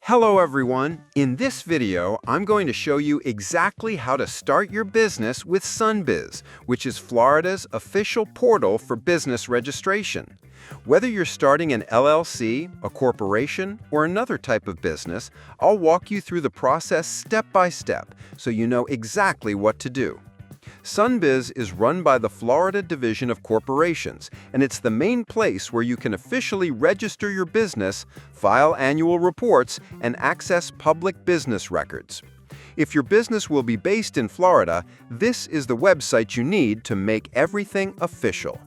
Hello everyone! In this video, I'm going to show you exactly how to start your business with Sunbiz, which is Florida's official portal for business registration. Whether you're starting an LLC, a corporation, or another type of business, I'll walk you through the process step by step so you know exactly what to do. Sunbiz is run by the Florida Division of Corporations, and it's the main place where you can officially register your business, file annual reports, and access public business records. If your business will be based in Florida, this is the website you need to make everything official.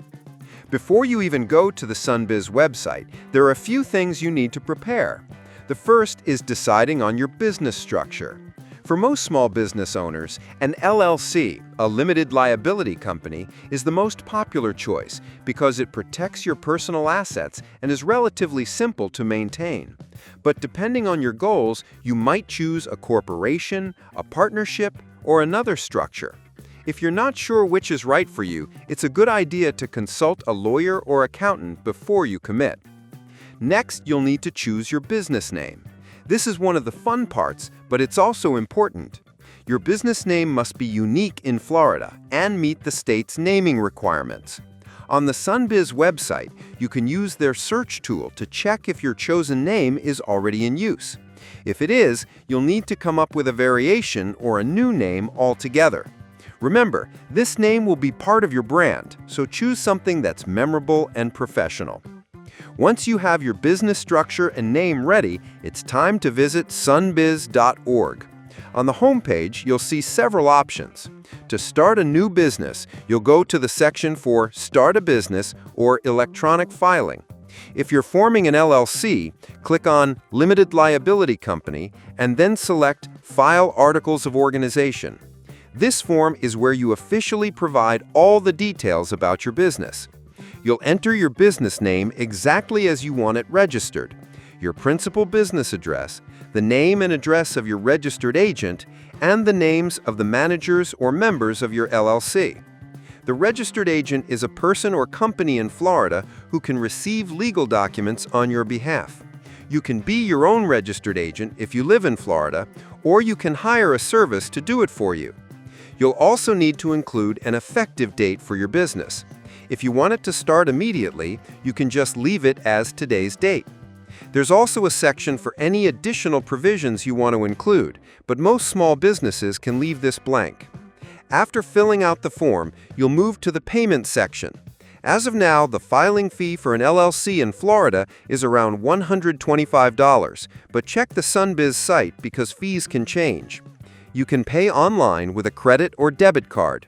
Before you even go to the Sunbiz website, there are a few things you need to prepare. The first is deciding on your business structure. For most small business owners, an LLC, a limited liability company, is the most popular choice because it protects your personal assets and is relatively simple to maintain. But depending on your goals, you might choose a corporation, a partnership, or another structure. If you're not sure which is right for you, it's a good idea to consult a lawyer or accountant before you commit. Next, you'll need to choose your business name. This is one of the fun parts, but it's also important. Your business name must be unique in Florida and meet the state's naming requirements. On the Sunbiz website, you can use their search tool to check if your chosen name is already in use. If it is, you'll need to come up with a variation or a new name altogether. Remember, this name will be part of your brand, so choose something that's memorable and professional. Once you have your business structure and name ready, it's time to visit sunbiz.org. On the homepage, you'll see several options. To start a new business, you'll go to the section for Start a Business or Electronic Filing. If you're forming an LLC, click on Limited Liability Company and then select File Articles of Organization. This form is where you officially provide all the details about your business. You'll enter your business name exactly as you want it registered, your principal business address, the name and address of your registered agent, and the names of the managers or members of your LLC. The registered agent is a person or company in Florida who can receive legal documents on your behalf. You can be your own registered agent if you live in Florida, or you can hire a service to do it for you. You'll also need to include an effective date for your business. If you want it to start immediately, you can just leave it as today's date. There's also a section for any additional provisions you want to include, but most small businesses can leave this blank. After filling out the form, you'll move to the payment section. As of now, the filing fee for an LLC in Florida is around $125, but check the Sunbiz site because fees can change. You can pay online with a credit or debit card.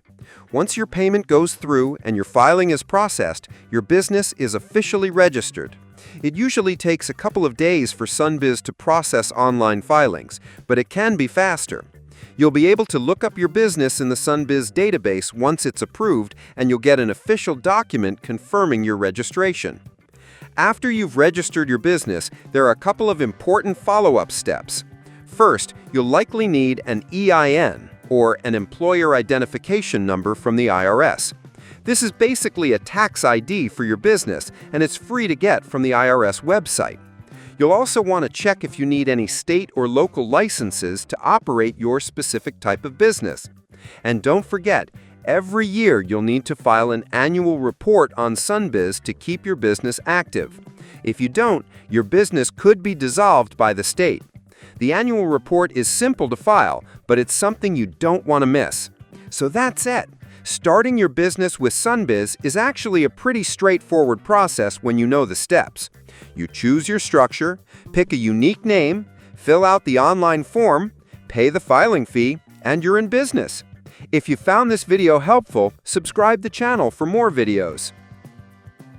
Once your payment goes through and your filing is processed, your business is officially registered. It usually takes a couple of days for Sunbiz to process online filings, but it can be faster. You'll be able to look up your business in the Sunbiz database once it's approved, and you'll get an official document confirming your registration. After you've registered your business, there are a couple of important follow-up steps. First, you'll likely need an EIN, or an employer identification number from the IRS. This is basically a tax ID for your business, and it's free to get from the IRS website. You'll also want to check if you need any state or local licenses to operate your specific type of business. And don't forget, every year you'll need to file an annual report on Sunbiz to keep your business active. If you don't, your business could be dissolved by the state. The annual report is simple to file, but it's something you don't want to miss. So that's it. Starting your business with Sunbiz is actually a pretty straightforward process when you know the steps. You choose your structure, pick a unique name, fill out the online form, pay the filing fee, and you're in business. If you found this video helpful, subscribe the channel for more videos.